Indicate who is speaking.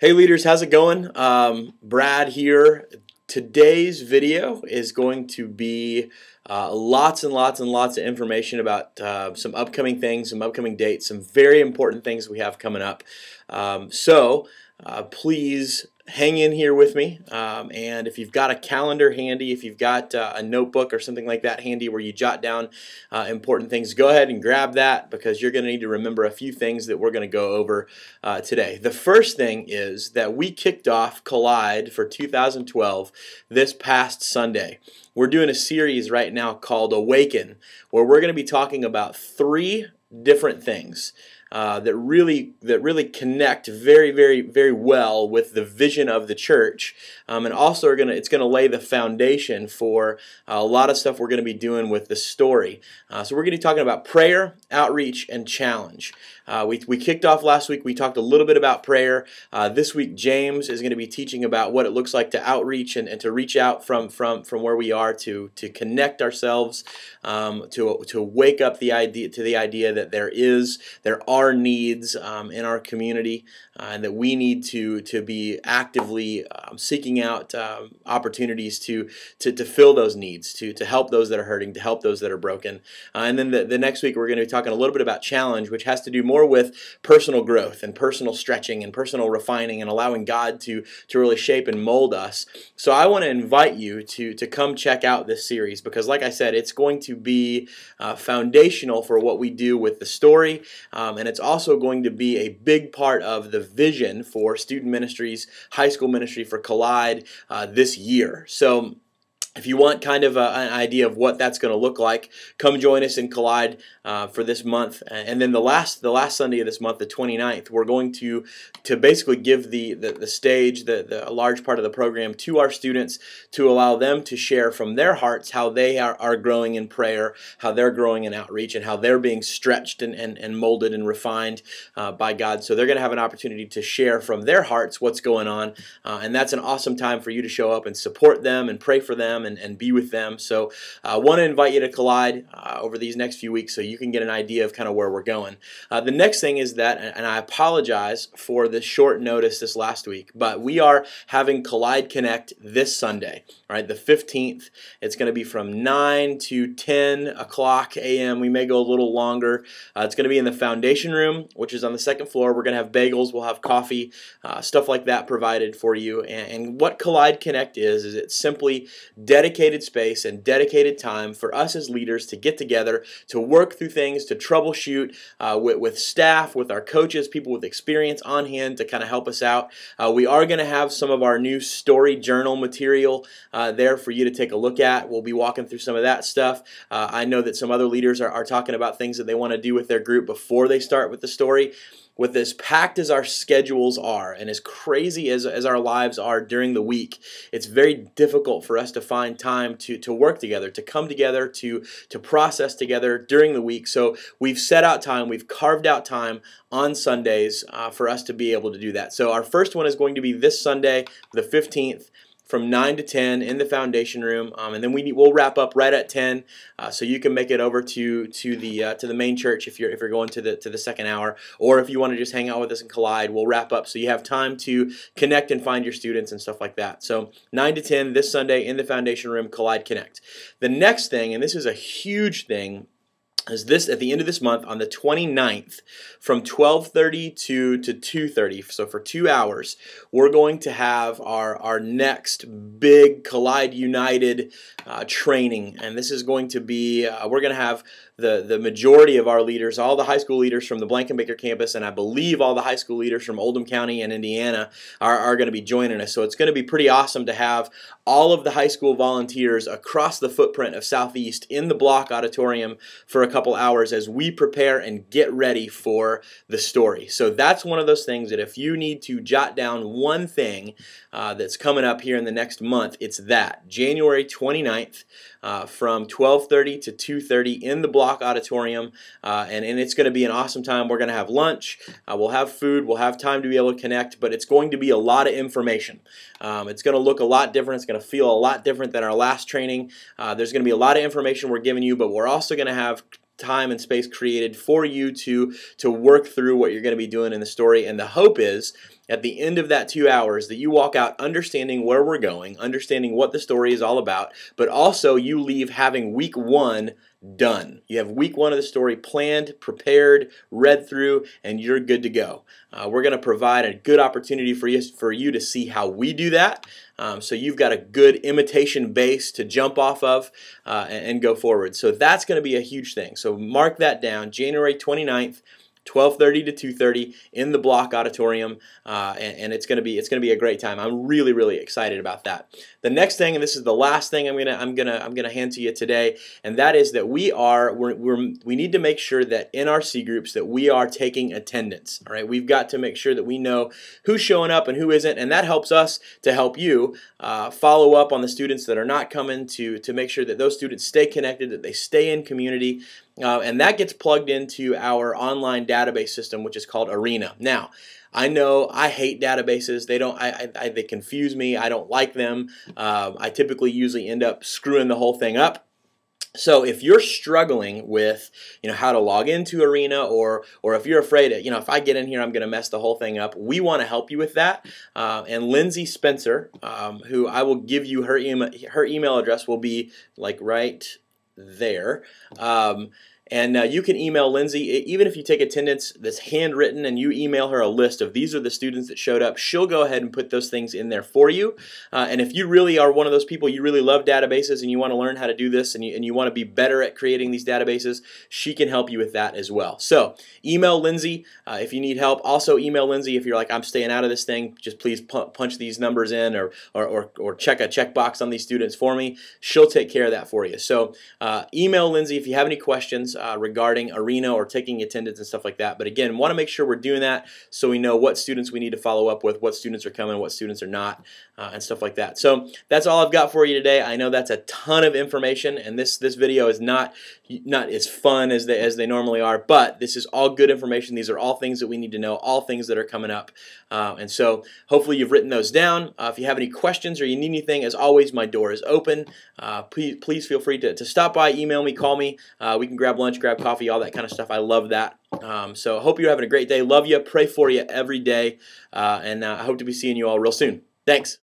Speaker 1: Hey leaders, how's it going? Brad here. Today's video is going to be lots and lots and lots of information about some upcoming things, some upcoming dates, some very important things we have coming up. Please hang in here with me, and if you've got a calendar handy, if you've got a notebook or something like that handy where you jot down important things, go ahead and grab that, because you're going to need to remember a few things that we're going to go over today. The first thing is that we kicked off Collide for 2012 this past Sunday. We're doing a series right now called Awaken, where we're going to be talking about three different things that really connect very well with the vision of the church, and also it's going to lay the foundation for a lot of stuff we're going to be doing with the story. So we're going to be talking about prayer, outreach, and challenge. We kicked off last week. We talked a little bit about prayer. This week James is going to be teaching about what it looks like to outreach and to reach out from where we are to connect ourselves, to wake up the idea that there are needs in our community, and that we need to be actively seeking out opportunities to fill those needs, to help those that are hurting, to help those that are broken. And then the next week we're going to be talking a little bit about challenge, which has to do more with personal growth and personal stretching and personal refining and allowing God to really shape and mold us. So I want to invite you to come check out this series, because like I said, it's going to be foundational for what we do with the story, and it's also going to be a big part of the vision for student ministries, high school ministry for Collide this year. So if you want kind of an idea of what that's going to look like, come join us in Collide for this month. And then the last Sunday of this month, the 29th, we're going to basically give the stage, a large part of the program, to our students, to allow them to share from their hearts how they are growing in prayer, how they're growing in outreach, and how they're being stretched and molded and refined by God. So they're going to have an opportunity to share from their hearts what's going on, and that's an awesome time for you to show up and support them and pray for them and be with them. So I want to invite you to Collide over these next few weeks so you can get an idea of kind of where we're going. The next thing is that, and I apologize for the short notice this last week, but we are having Collide Connect this Sunday, right, the 15th. It's going to be from 9 to 10 o'clock a.m. We may go a little longer. It's going to be in the foundation room, which is on the second floor. We're going to have bagels, we'll have coffee, stuff like that provided for you. And what Collide Connect is it's simply dedicated space and dedicated time for us as leaders to get together, to work through things, to troubleshoot with staff, with our coaches, people with experience on hand to kind of help us out. We are going to have some of our new story journal material there for you to take a look at. We'll be walking through some of that stuff. I know that some other leaders are talking about things that they want to do with their group before they start with the story. With as packed as our schedules are and as crazy as our lives are during the week, it's very difficult for us to find time to work together, to come together, to process together during the week. So we've set out time, we've carved out time on Sundays for us to be able to do that. So our first one is going to be this Sunday, the 15th, from 9 to 10 in the foundation room, and then we'll wrap up right at 10, so you can make it over to the main church if you're going to the second hour, or if you want to just hang out with us and Collide, we'll wrap up so you have time to connect and find your students and stuff like that. So 9 to 10 this Sunday in the foundation room, Collide Connect. The next thing, and this is a huge thing, is this at the end of this month on the 29th from 12:30 to 2:30, so for 2 hours, we're going to have our next big Collide United training, and this is going to be, we're going to have the majority of our leaders, all the high school leaders from the Blankenbaker campus, and I believe all the high school leaders from Oldham County and Indiana are going to be joining us. So it's going to be pretty awesome to have all of the high school volunteers across the footprint of Southeast in the Block Auditorium for a couple hours as we prepare and get ready for the story. So that's one of those things that if you need to jot down one thing that's coming up here in the next month, it's that January 29th from 12:30 to 2:30 in the Block Auditorium, and it's going to be an awesome time. We're going to have lunch, we'll have food, we'll have time to be able to connect, but it's going to be a lot of information. It's going to look a lot different, it's going to feel a lot different than our last training. There's going to be a lot of information we're giving you, but we're also going to have time and space created for you to work through what you're going to be doing in the story, and the hope is at the end of that 2 hours that you walk out understanding where we're going, understanding what the story is all about, but also you leave having week 1 done. You have week 1 of the story planned, prepared, read through, and you're good to go. We're going to provide a good opportunity for you to see how we do that. So you've got a good imitation base to jump off of and go forward. So that's going to be a huge thing. So mark that down, January 29th. 12:30 to 2:30 in the Block Auditorium, and it's gonna be a great time. I'm really excited about that. The next thing, and this is the last thing I'm gonna hand to you today, and that is that we need to make sure that in our C groups that we are taking attendance. All right, we've got to make sure that we know who's showing up and who isn't, and that helps us to help you follow up on the students that are not coming to make sure that those students stay connected, that they stay in community. And that gets plugged into our online database system, which is called Arena. Now, I know I hate databases. They confuse me. I don't like them. I typically usually end up screwing the whole thing up. So if you're struggling with, how to log into Arena, or if you're afraid, if I get in here, I'm going to mess the whole thing up, we want to help you with that. And Lindsay Spencer, who I will give you her email address, will be like right there. And you can email Lindsay, even if you take attendance that's handwritten and you email her a list of these are the students that showed up, she'll go ahead and put those things in there for you. And if you really are one of those people, you really love databases and you want to learn how to do this, and you want to be better at creating these databases, she can help you with that as well. So email Lindsay if you need help. Also email Lindsay if you're like, I'm staying out of this thing, just please punch these numbers in or check a checkbox on these students for me. She'll take care of that for you. So email Lindsay if you have any questions regarding Arena or taking attendance and stuff like that. But again, want to make sure we're doing that so we know what students we need to follow up with, what students are coming, what students are not, and stuff like that. So that's all I've got for you today. I know that's a ton of information, and this video is not as fun as they normally are, but this is all good information. These are all things that we need to know, all things that are coming up. And so hopefully you've written those down. If you have any questions or you need anything, as always, my door is open. Please feel free to stop by, email me, call me. We can grab lunch, grab coffee, all that kind of stuff. I love that. So hope you're having a great day. Love you. Pray for you every day. And I hope to be seeing you all real soon. Thanks.